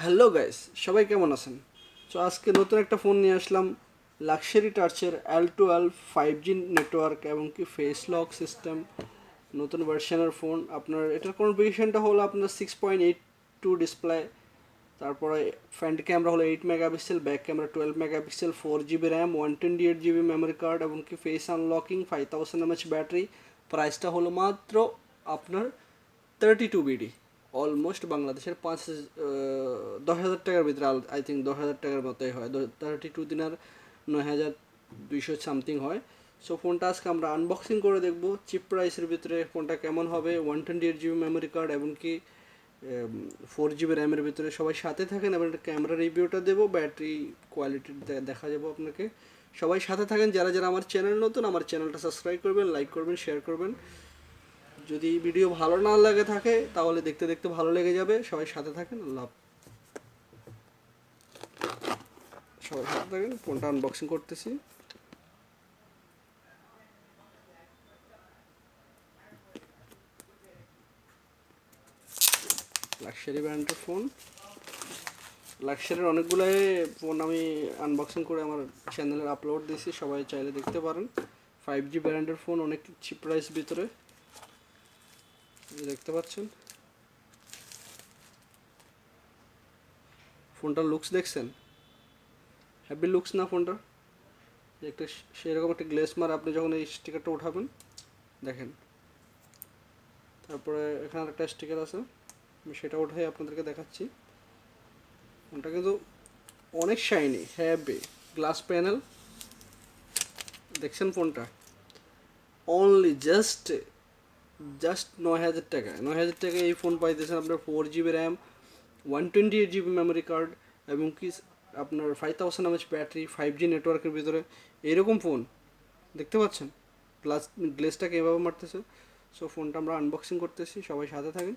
Hello guys, সবাই কেমন আছেন? তো আজকে নতুন একটা ফোন নিয়ে আসলাম, লাক্সারি টাচের L12 5G নেটওয়ার্ক এবং কি ফেস লক সিস্টেম, নতুন ভার্সনের ফোন। আপনার এটার কনফিগারেশনটা হলো আপনার 6.82 ডিসপ্লে, তারপরে ফ্রন্ট ক্যামেরা হলো 8 megapixel, back camera 12 megapixel, 4 GB RAM, 128 GB memory card এবং কি ফেস আনলকিং, 5000 mAh ব্যাটারি। প্রাইসটা হলো মাত্র আপনার 32 BD, অলমোস্ট বাংলাদেশের 10,000 টাকার ভিতরে। আই থিঙ্ক 10,000 টাকার মতোই হয়, 32 দিনের 9,200 সামথিং হয়। সো ফোনটা আজকে আমরা আনবক্সিং করে দেখব চিপ প্রাইসের ভিতরে ফোনটা কেমন হবে, 128 GB মেমোরি কার্ড এবং কি 4 GB র্যামের ভিতরে। সবাই সাথে থাকেন এবং ক্যামেরা রিভিউটা দেবো, ব্যাটারি কোয়ালিটি দেখা যাবো আপনাকে। সবাই সাথে থাকেন। যারা যারা আমার চ্যানেল নতুন, আমার চ্যানেলটা সাবস্ক্রাইব করবেন, লাইক করবেন, শেয়ার করবেন। যদি ভিডিও ভালো না লাগে থাকে তাহলে দেখতে দেখতে ভালো লেগে যাবে। সবাই সাথে থাকেন, আল্লাহ সবাই সাথে থাকেন। ফোনটা আনবক্সিং করতেছি। লাক্সারি ব্র্যান্ডের ফোন, লাক্সারির অনেকগুলাই ফোন আমি আনবক্সিং করে আমার চ্যানেলে আপলোড দিয়েছি, সবাই চাইলে দেখতে পারেন। 5G ব্র্যান্ডের ফোন, অনেক চিপ প্রাইস ভিতরে দেখতে পাচ্ছেন। ফোনটার লুকস দেখছেন? হ্যাপি লুকস না ফোনটা? একটা সেরকম একটা গ্লেস মার আপনি যখন এই স্টিকারটা উঠাবেন, দেখেন। তারপরে এখানে একটা স্টিকার আছে, আমি সেটা উঠাই আপনাদেরকে দেখাচ্ছি। ফোনটা কিন্তু অনেক শাইনি, হ্যাভি গ্লাস প্যানেল। দেখছেন ফোনটা? অনলি জাস্ট 9,000 টাকা। 9,000 টাকায় এই ফোন পাইতেছেন আপনার 4 GB RAM, 128 GB memory card এবং কি আপনার 5000 mAh ব্যাটারি, 5G নেটওয়ার্কের ভিতরে। এরকম ফোন দেখতে পাচ্ছেন? গ্লেসটাকে এভাবে মারতেছে। সো ফোনটা আমরা আনবক্সিং করতেছি, সবাই সাথে থাকেন।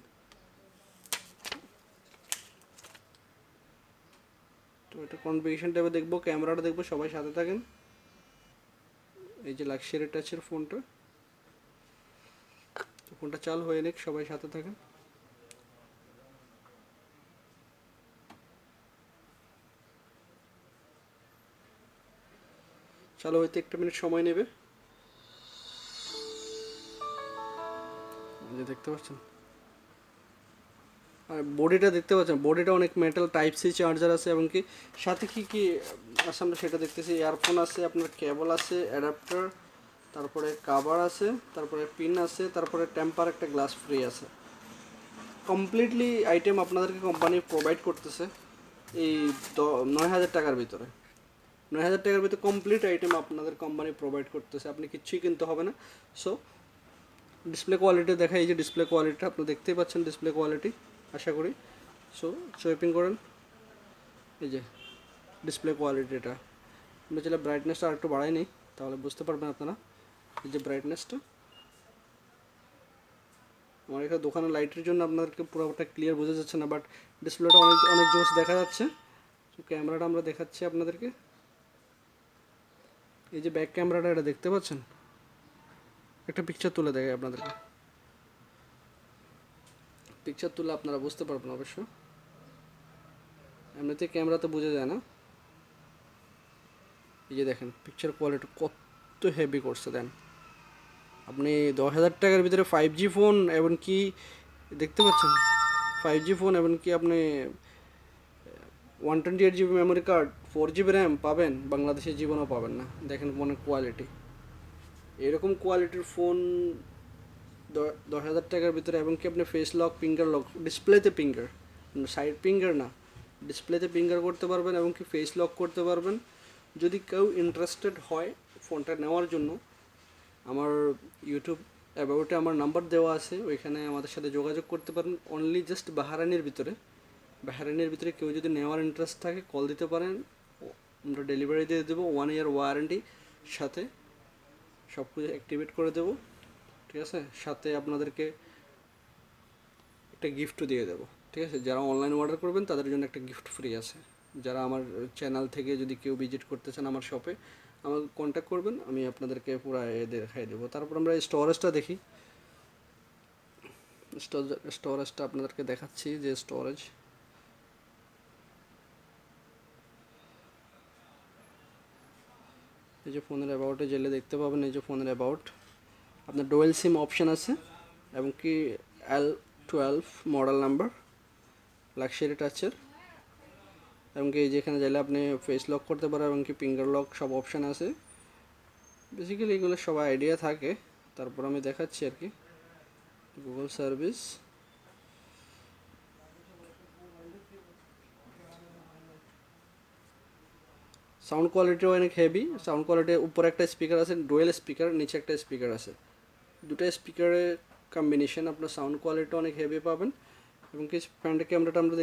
তো এটা কনফিগারেশন ট্যাবে দেখবো, ক্যামেরাটা দেখবো, সবাই সাথে থাকেন। এই যে লাক্সারি টাচের ফোনটা, তো ফোনটা চালু হয়ে নিক, সবাই সাথে থাকেন। চালু হইতে 1 মিনিট সময় নেবে। যে দেখতে পাচ্ছেন, আর বডিটা দেখতে পাচ্ছেন, বডিটা অনেক মেটাল, টাইপ সি চার্জার আছে এবং কি সাথে কি কি আছে আমরা সেটা দেখতেছি। ইয়ারফোন আছে, আপনার কেবল আছে, অ্যাডাপ্টার, তারপরে কাভার আছে, তারপরে পিন আছে, তারপরে টেম্পার একটা গ্লাস ফ্রি আছে। কমপ্লিটলি আইটেম আপনাদেরকে কোম্পানি প্রোভাইড করতেছে এই 9,000 টাকার ভিতরে। 9,000 টাকার ভিতরে কমপ্লিট আইটেম আপনাদের কোম্পানি প্রোভাইড করতেছে, আপনি কিচ্ছুই কিনতে হবে না। সো ডিসপ্লে কোয়ালিটি দেখা, এই যে ডিসপ্লে কোয়ালিটিটা আপনি দেখতেই পাচ্ছেন, ডিসপ্লে কোয়ালিটি আশা করি। সো সোয়েপিং করেন, এই যে ডিসপ্লে কোয়ালিটিটা। আমরা চাইলে ব্রাইটনেসটা আর একটু বাড়াই নিই, তাহলে বুঝতে পারবেন আপনারা। এই যে ব্রাইটনেসটা, আমার এখানে দোকানের লাইটের জন্য আপনাদেরকে পুরোটা ক্লিয়ার বোঝা যাচ্ছে না, বাট ডিসপ্লেটা অনেক অনেক জোস দেখা যাচ্ছে। তো ক্যামেরাটা আমরা দেখাচ্ছি আপনাদেরকে। এই যে ব্যাক ক্যামেরাটা, এটা দেখতে পাচ্ছেন? একটা পিকচার তুলে দেখাই আপনাদেরকে, পিকচার তুলে আপনারা বুঝতে পারবেন অবশ্য। এমনিতে ক্যামেরাতে বোঝা যায় না। এই যে দেখেন পিকচার কোয়ালিটি কত হেভি করছে। দেন আপনি 10,000 টাকার ভিতরে 5G ফোন এবং কি দেখতে পাচ্ছেন, 5G ফোন এবং কি আপনি 128 GB memory card, 4 GB RAM পাবেন, বাংলাদেশের জীবনেও পাবেন না। দেখেন ফোনের কোয়ালিটি, এরকম কোয়ালিটির ফোন 10,000 টাকার ভিতরে এবং কি আপনি ফেস লক, ফিঙ্গার লক, ডিসপ্লেতে ফিঙ্গার, সাইড ফিঙ্গার না, ডিসপ্লেতে ফিঙ্গার করতে পারবেন এবং কি ফেস লক করতে পারবেন। যদি কেউ ইন্টারেস্টেড হয় ফোনটা নেওয়ার জন্য, আমার ইউটিউব অ্যাবাউটে আমার নাম্বার দেওয়া আছে, ওইখানে আমাদের সাথে যোগাযোগ করতে পারেন। অনলি জাস্ট বাহারানির ভিতরে কেউ যদি নেওয়ার ইন্টারেস্ট থাকে কল দিতে পারেন, আমরা ডেলিভারি দিয়ে দেবো, 1 ইয়ার ওয়ারেন্টি সাথে সব কিছু অ্যাক্টিভেট করে দেবো। ঠিক আছে, সাথে আপনাদেরকে একটা গিফটও দিয়ে দেবো। ঠিক আছে, যারা অনলাইন অর্ডার করবেন তাদের জন্য একটা গিফট ফ্রি আছে। যারা আমার চ্যানেল থেকে যদি কেউ ভিজিট করতে চান আমার শপে, আমাকে কন্ট্যাক্ট করবেন, আমি আপনাদেরকে পুরো দেখাই দেবো। তারপর আমরা স্টোরেজটা দেখি, স্টোরেজটা আপনাদেরকে দেখাচ্ছি। যে স্টোরেজ, এই যে ফোনের অ্যাবাউটে গেলে দেখতে পাবেন, এই যে ফোনের অ্যাবাউট আপনার ডুয়েল সিম অপশান আছে এবং কি L12 মডেল নাম্বার লাক্সারি টাচের, এবং কি যেখানে চাইলে আপনি ফেস লক করতে পারেন এবং কি ফিঙ্গার লক সব অপশান আছে। বেসিক্যালি এগুলো সব আইডিয়া থাকে, তারপর আমি দেখাচ্ছি আর কি। গুগল সার্ভিস, সাউন্ড কোয়ালিটিও অনেক হেভি। সাউন্ড কোয়ালিটির উপরে একটা স্পিকার আছে, ডুয়েল স্পিকার, নিচে একটা স্পিকার আছে, দুটো স্পিকারের কম্বিনেশন আপনার সাউন্ড কোয়ালিটি অনেক হেভি পাবেন। এবং কি ফ্রন্ট ক্যামেরাটা আমরা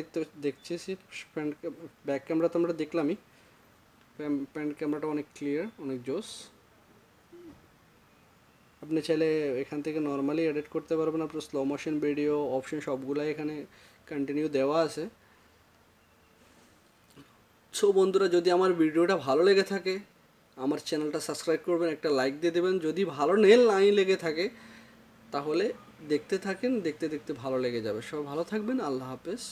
দেখছি ফ্রন্ট ব্যাক ক্যামেরা তো আমরা দেখলামই, ফ্রন্ট ক্যামেরাটা অনেক ক্লিয়ার, অনেক জোস। আপনি চাইলে এখান থেকে নর্মালি এডিট করতে পারবেন, আপনার স্লো মোশন ভিডিও অপশন সবগুলাই এখানে কন্টিনিউ দেওয়া আছে। সো বন্ধুরা, যদি আমার ভিডিওটা ভালো লেগে থাকে আমার চ্যানেলটা সাবস্ক্রাইব করবেন, একটা লাইক দিয়ে দেবেন। যদি ভালো নাই লেগে থাকে তাহলে দেখতে থাকেন, দেখতে দেখতে ভালো লেগে যাবে। সব ভালো থাকবেন, আল্লাহ হাফেজ।